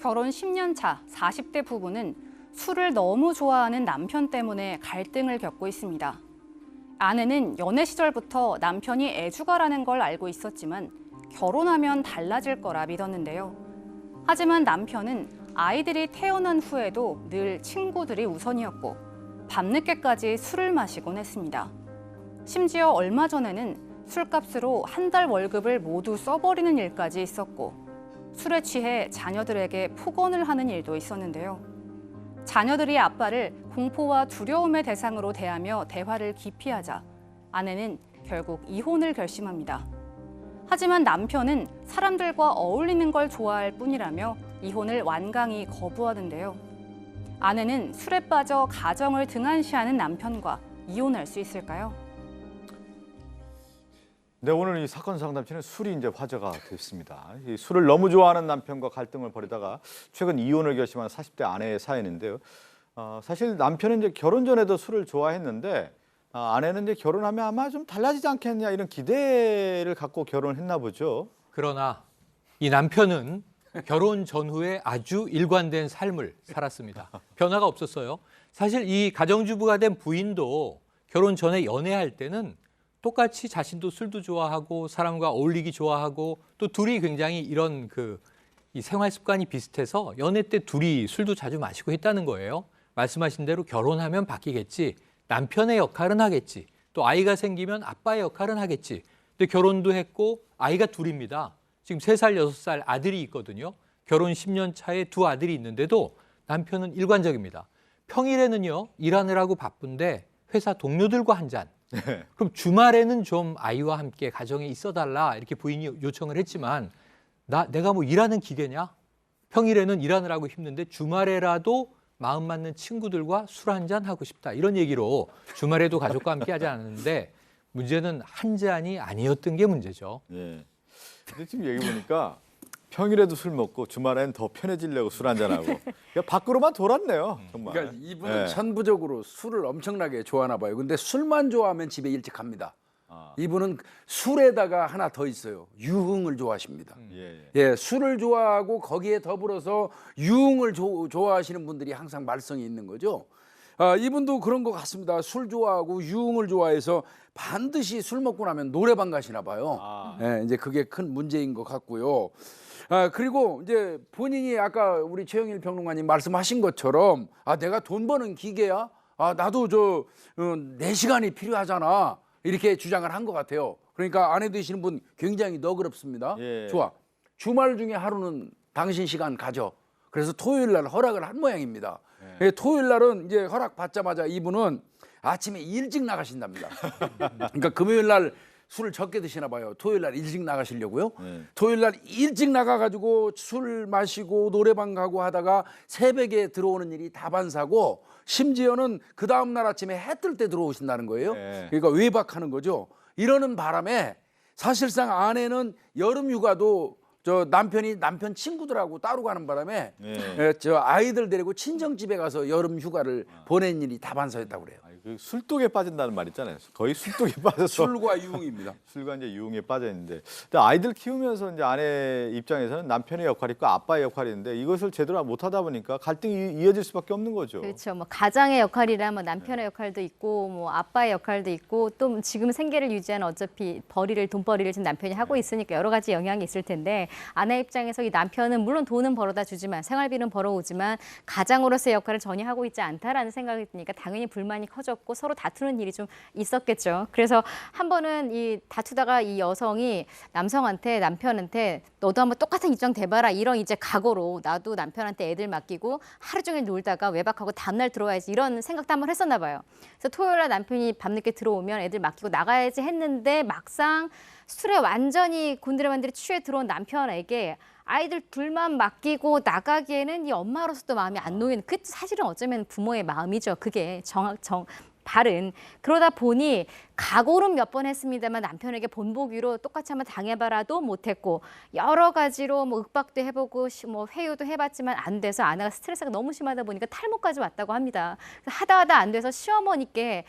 결혼 10년 차 40대 부부는 술을 너무 좋아하는 남편 때문에 갈등을 겪고 있습니다. 아내는 연애 시절부터 남편이 애주가라는 걸 알고 있었지만 결혼하면 달라질 거라 믿었는데요. 하지만 남편은 아이들이 태어난 후에도 늘 친구들이 우선이었고 밤늦게까지 술을 마시곤 했습니다. 심지어 얼마 전에는 술값으로 한 달 월급을 모두 써버리는 일까지 있었고 술에 취해 자녀들에게 폭언을 하는 일도 있었는데요. 자녀들이 아빠를 공포와 두려움의 대상으로 대하며 대화를 기피하자 아내는 결국 이혼을 결심합니다. 하지만 남편은 사람들과 어울리는 걸 좋아할 뿐이라며 이혼을 완강히 거부하는데요. 아내는 술에 빠져 가정을 등한시하는 남편과 이혼할 수 있을까요? 네, 오늘 이 사건 상담실은 술이 이제 화제가 됐습니다. 이 술을 너무 좋아하는 남편과 갈등을 벌이다가 최근 이혼을 결심한 40대 아내의 사연인데요. 사실 남편은 이제 결혼 전에도 술을 좋아했는데 아내는 이제 결혼하면 아마 좀 달라지지 않겠냐 이런 기대를 갖고 결혼했나 보죠. 그러나 이 남편은 결혼 전후에 아주 일관된 삶을 살았습니다. 변화가 없었어요. 사실 이 가정주부가 된 부인도 결혼 전에 연애할 때는 똑같이 자신도 술도 좋아하고 사람과 어울리기 좋아하고 또 둘이 굉장히 이런 이 생활 습관이 비슷해서 연애 때 둘이 술도 자주 마시고 했다는 거예요. 말씀하신 대로 결혼하면 바뀌겠지. 남편의 역할은 하겠지. 또 아이가 생기면 아빠의 역할은 하겠지. 근데 결혼도 했고 아이가 둘입니다. 지금 3살, 6살 아들이 있거든요. 결혼 10년 차에 2 아들이 있는데도 남편은 일관적입니다. 평일에는요, 일하느라고 바쁜데 회사 동료들과 한 잔. 그럼 주말에는 좀 아이와 함께 가정에 있어달라 이렇게 부인이 요청을 했지만 내가 뭐 일하는 기계냐? 평일에는 일하느라고 힘든데 주말에라도 마음 맞는 친구들과 술 한잔 하고 싶다. 이런 얘기로 주말에도 가족과 함께 하지 않았는데 문제는 한 잔이 아니었던 게 문제죠. 예. 근데 지금 얘기 보니까 평일에도 술 먹고 주말엔 더 편해지려고 술 한잔하고 밖으로만 돌았네요. 정말. 그러니까 이분은 천부적으로 술을 엄청나게 좋아하나 봐요. 근데 술만 좋아하면 집에 일찍 갑니다. 이분은 술에다가 하나 더 있어요. 유흥을 좋아하십니다. 예, 술을 좋아하고 거기에 더불어서 유흥을 좋아하시는 분들이 항상 말썽이 있는 거죠. 이분도 그런 것 같습니다. 술 좋아하고 유흥을 좋아해서 반드시 술 먹고 나면 노래방 가시나 봐요. 예, 이제 그게 큰 문제인 것 같고요. 그리고 이제 본인이 아까 우리 최영일 평론가님 말씀하신 것처럼 내가 돈 버는 기계야? 나도 4시간이 필요하잖아. 이렇게 주장을 한 것 같아요. 그러니까 아내 되시는 분 굉장히 너그럽습니다. 예. 좋아. 주말 중에 하루는 당신 시간 가져. 그래서 토요일 날 허락을 한 모양입니다. 예. 토요일 날은 이제 허락 받자마자 이분은 아침에 일찍 나가신답니다. 그러니까 금요일 날 술을 적게 드시나 봐요. 토요일 날 일찍 나가시려고요. 토요일 날 일찍 나가가지고 술 마시고 노래방 가고 하다가 새벽에 들어오는 일이 다반사고 심지어는 그 다음 날 아침에 해 뜰 때 들어오신다는 거예요. 그러니까 외박하는 거죠. 이러는 바람에 사실상 아내는 여름 휴가도 남편 친구들하고 따로 가는 바람에 아이들 데리고 친정집에 가서 여름 휴가를 보낸 일이 다반사였다고 그래요. 술독에 빠진다는 말 있잖아요. 거의 술독에 빠져서 술과 유흥입니다. 술과 이제 유흥에 빠져 있는데, 근데 아이들 키우면서 이제 아내 입장에서는 남편의 역할이 있고 아빠의 역할이 있는데 이것을 제대로 못하다 보니까 갈등이 이어질 수밖에 없는 거죠. 그렇죠. 뭐 가장의 역할이라면 남편의 역할도 있고, 뭐 아빠의 역할도 있고, 또 지금 생계를 유지하는 어차피 돈벌이를 지금 남편이 하고 있으니까 여러 가지 영향이 있을 텐데 아내 입장에서 이 남편은 물론 돈은 벌어다 주지만 생활비는 벌어오지만 가장으로서의 역할을 전혀 하고 있지 않다라는 생각이 드니까 당연히 불만이 커졌고 서로 다투는 일이 좀 있었겠죠. 그래서 한 번은 이 다투다가 이 여성이 남편한테 너도 한번 똑같은 입장 대봐라 이런 이제 각오로 나도 남편한테 애들 맡기고 하루 종일 놀다가 외박하고 다음날 들어와야지 이런 생각도 한번 했었나 봐요. 그래서 토요일 날 남편이 밤늦게 들어오면 애들 맡기고 나가야지 했는데 막상 술에 완전히 곤드레만드레 취해 들어온 남편에게 아이들 둘만 맡기고 나가기에는 이 엄마로서도 마음이 안 놓이는 그 사실은 어쩌면 부모의 마음이죠. 그게 발은. 그러다 보니 각오는 몇 번 했습니다만 남편에게 본보기로 똑같이 한번 당해봐라도 못했고 여러 가지로 뭐 윽박도 해보고 뭐 회유도 해봤지만 안 돼서 아내가 스트레스가 너무 심하다 보니까 탈모까지 왔다고 합니다. 하다 안 돼서 시어머니께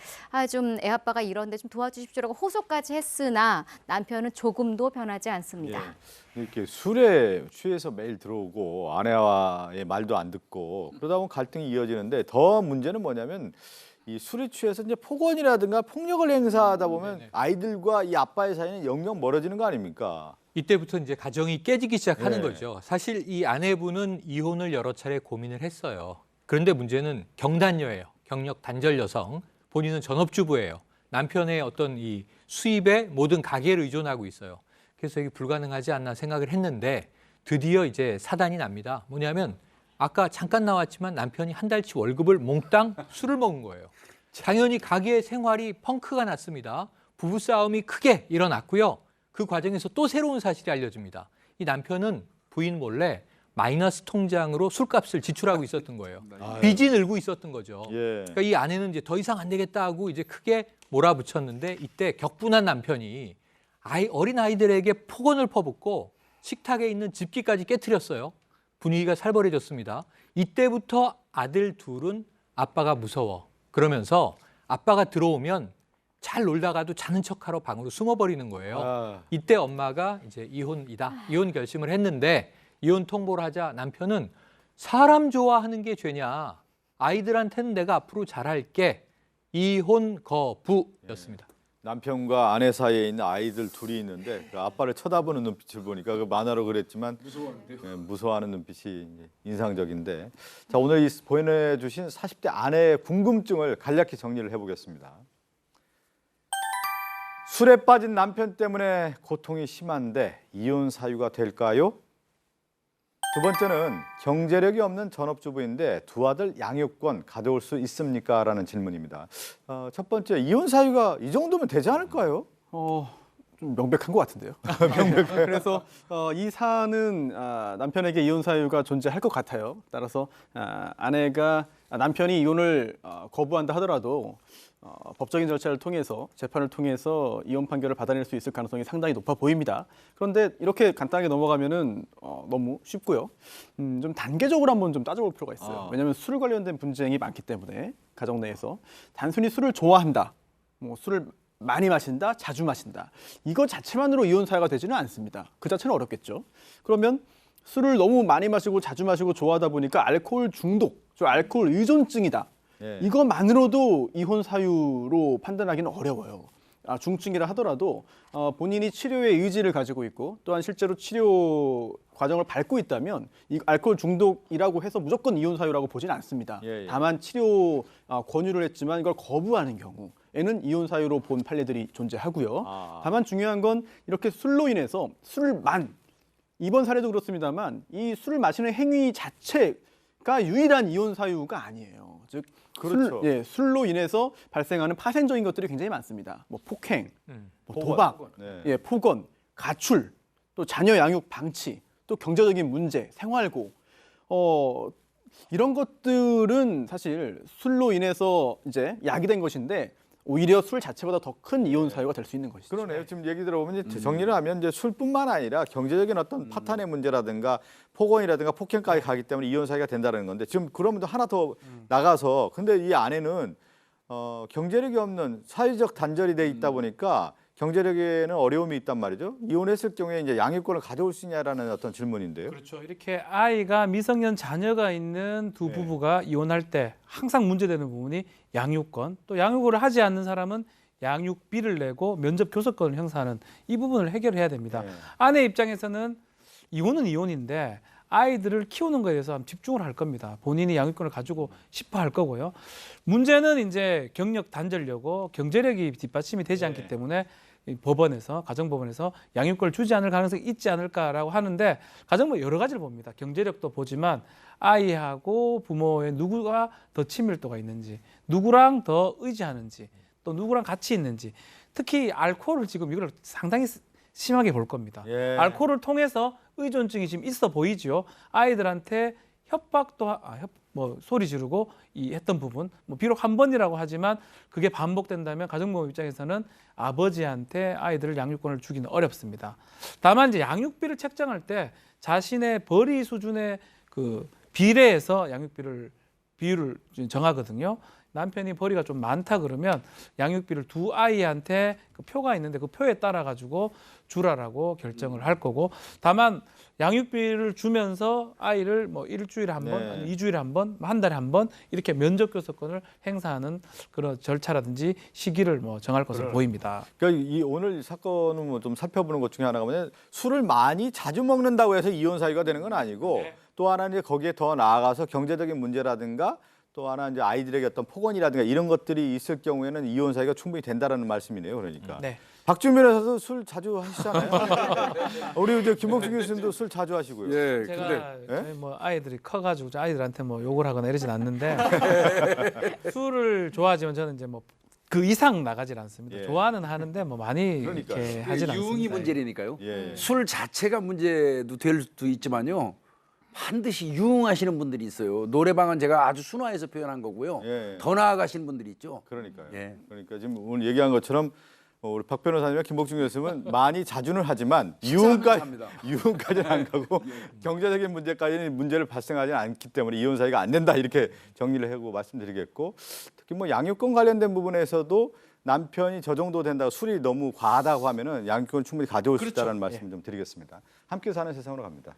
좀 애 아빠가 이런데 좀 도와주십시오라고 호소까지 했으나 남편은 조금도 변하지 않습니다. 예. 이렇게 술에 취해서 매일 들어오고 아내와의 말도 안 듣고 그러다 보면 갈등이 이어지는데 더 문제는 뭐냐면 이 술에 취해서 이제 폭언이라든가 폭력을 행사하다 보면 아이들과 이 아빠의 사이는 영영 멀어지는 거 아닙니까? 이때부터 이제 가정이 깨지기 시작하는 예. 거죠. 사실 이 아내분은 이혼을 여러 차례 고민을 했어요. 그런데 문제는 경단녀예요. 경력 단절 여성. 본인은 전업주부예요. 남편의 어떤 이 수입에 모든 가계를 의존하고 있어요. 그래서 이게 불가능하지 않나 생각을 했는데 드디어 이제 사단이 납니다. 뭐냐면 아까 잠깐 나왔지만 남편이 한 달치 월급을 몽땅 술을 먹은 거예요. 당연히 가계 생활이 펑크가 났습니다. 부부싸움이 크게 일어났고요. 그 과정에서 또 새로운 사실이 알려집니다. 이 남편은 부인 몰래 마이너스 통장으로 술값을 지출하고 있었던 거예요. 빚이 늘고 있었던 거죠. 예. 그러니까 이 아내는 이제 더 이상 안 되겠다 하고 이제 크게 몰아붙였는데 이때 격분한 남편이 어린 아이들에게 폭언을 퍼붓고 식탁에 있는 집기까지 깨트렸어요. 분위기가 살벌해졌습니다. 이때부터 아들 둘은 아빠가 무서워. 그러면서 아빠가 들어오면 잘 놀다가도 자는 척하러 방으로 숨어버리는 거예요. 이때 엄마가 이제 이혼 결심을 했는데 이혼 통보를 하자 남편은 사람 좋아하는 게 죄냐. 아이들한테는 내가 앞으로 잘할게. 이혼 거부였습니다. 남편과 아내 사이에 있는 아이들 둘이 있는데 그 아빠를 쳐다보는 눈빛을 보니까 그 만화로 그랬지만 무서워하는 눈빛이 인상적인데 자 오늘 보내주신 40대 아내의 궁금증을 간략히 정리를 해보겠습니다. 술에 빠진 남편 때문에 고통이 심한데 이혼 사유가 될까요? 두 번째는 경제력이 없는 전업주부인데 두 아들 양육권 가져올 수 있습니까? 라는 질문입니다. 첫 번째, 이혼 사유가 이 정도면 되지 않을까요? 좀 명백한 것 같은데요. 그래서 이 사안은 남편에게 이혼 사유가 존재할 것 같아요. 따라서 아내가 남편이 이혼을 거부한다 하더라도 법적인 절차를 통해서 재판을 통해서 이혼 판결을 받아낼 수 있을 가능성이 상당히 높아 보입니다. 그런데 이렇게 간단하게 넘어가면은 너무 쉽고요. 좀 단계적으로 한번 좀 따져볼 필요가 있어요. 왜냐하면 술 관련된 분쟁이 많기 때문에 가정 내에서 단순히 술을 좋아한다, 뭐 술을 많이 마신다, 자주 마신다. 이거 자체만으로 이혼 사유가 되지는 않습니다. 그 자체는 어렵겠죠. 그러면 술을 너무 많이 마시고 자주 마시고 좋아하다 보니까 알코올 중독, 알코올 의존증이다. 예. 이것만으로도 이혼 사유로 판단하기는 어려워요. 중증이라 하더라도 본인이 치료의 의지를 가지고 있고 또한 실제로 치료 과정을 밟고 있다면 이 알코올 중독이라고 해서 무조건 이혼 사유라고 보지는 않습니다. 예. 다만 치료 권유를 했지만 이걸 거부하는 경우에는 이혼 사유로 본 판례들이 존재하고요. 다만 중요한 건 이렇게 술로 인해서 이번 사례도 그렇습니다만 이 술을 마시는 행위 자체가 유일한 이혼 사유가 아니에요. 즉 그렇죠. 술로 인해서 발생하는 파생적인 것들이 굉장히 많습니다. 뭐 폭행, 뭐 도박, 네. 폭언, 가출, 또 자녀 양육 방치, 또 경제적인 문제, 생활고 이런 것들은 사실 술로 인해서 이제 야기된 것인데 오히려 술 자체보다 더 큰 이혼 사유가 될 수 있는 것이죠. 그러네요. 지금 얘기 들어보면 이제 정리를 하면 이제 술뿐만 아니라 경제적인 어떤 파탄의 문제라든가 폭언이라든가 폭행까지 가기 때문에 이혼 사유가 된다는 건데 지금 그러면 하나 더 나가서 근데 이 아내는 경제력이 없는 사회적 단절이 돼 있다 보니까 경제력에는 어려움이 있단 말이죠. 이혼했을 경우에 이제 양육권을 가져올 수 있냐라는 어떤 질문인데요. 그렇죠. 이렇게 아이가 미성년 자녀가 있는 두 부부가 이혼할 때 항상 문제되는 부분이 양육권, 또 양육을 하지 않는 사람은 양육비를 내고 면접 교섭권을 행사하는 이 부분을 해결해야 됩니다. 아내 입장에서는 이혼은 이혼인데 아이들을 키우는 거에 대해서 집중을 할 겁니다. 본인이 양육권을 가지고 싶어 할 거고요. 문제는 이제 경력 단절려고 경제력이 뒷받침이 되지 않기 때문에 법원에서 가정법원에서 양육권을 주지 않을 가능성이 있지 않을까라고 하는데 가정법 여러 가지를 봅니다. 경제력도 보지만 아이하고 부모의 누구가 더 친밀도가 있는지, 누구랑 더 의지하는지, 또 누구랑 같이 있는지, 특히 알코올을 지금 이걸 상당히 심하게 볼 겁니다. 알코올을 통해서 의존증이 지금 있어 보이죠. 아이들한테 협박도 뭐 소리 지르고 이 했던 부분, 뭐 비록 한 번이라고 하지만 그게 반복된다면 가정부모 입장에서는 아버지한테 아이들을 양육권을 주기는 어렵습니다. 다만 이제 양육비를 책정할 때 자신의 벌이 수준의 그 비례해서 양육비를 비율을 정하거든요. 남편이 벌이가 좀 많다 그러면 양육비를 두 아이한테 그 표가 있는데 그 표에 따라 가지고 주라라고 결정을 할 거고, 다만 양육비를 주면서 아이를 뭐 일주일에 한 번, 네. 아니 2주일에 한 번, 한 달에 한 번 이렇게 면접 교섭권을 행사하는 그런 절차라든지 시기를 뭐 정할 것으로 보입니다. 그러니까 이 오늘 사건을 뭐 좀 살펴보는 것 중에 하나가 뭐냐면 술을 많이 자주 먹는다고 해서 이혼 사유가 되는 건 아니고 또 하나 이제 거기에 더 나아가서 경제적인 문제라든가 또 하나 이제 아이들에게 어떤 폭언이라든가 이런 것들이 있을 경우에는 이혼 사유가 충분히 된다라는 말씀이네요. 그러니까. 네. 박준 변호사도 술 자주 하시잖아요. 우리 이제 김복준 교수님도 술 자주 하시고요. 예, 제가 근데 저희 뭐 아이들이 커가지고 아이들한테 뭐 욕을 하거나 이러진 않는데 술을 좋아하지만 저는 이제 뭐 그 이상 나가질 않습니다. 예. 좋아는 하는데 뭐 많이 그러니까요. 이렇게 하진 않습니다. 유흥이 문제라니까요. 예. 술 자체가 문제도 될 수도 있지만요. 반드시 유흥하시는 분들이 있어요. 노래방은 제가 아주 순화해서 표현한 거고요. 예. 더 나아가시는 분들이 있죠. 그러니까요. 예. 그러니까 지금 오늘 얘기한 것처럼 우리 박 변호사님과 김복준 교수님은 많이 자주는 하지만 유흥까지는 안 가고 경제적인 문제까지는 문제를 발생하지는 않기 때문에 이혼 사유가 안 된다 이렇게 정리를 하고 말씀드리겠고, 특히 뭐 양육권 관련된 부분에서도 남편이 저 정도 된다고 술이 너무 과하다고 하면은 양육권을 충분히 가져올 수 있다는 말씀 좀 드리겠습니다. 함께 사는 세상으로 갑니다.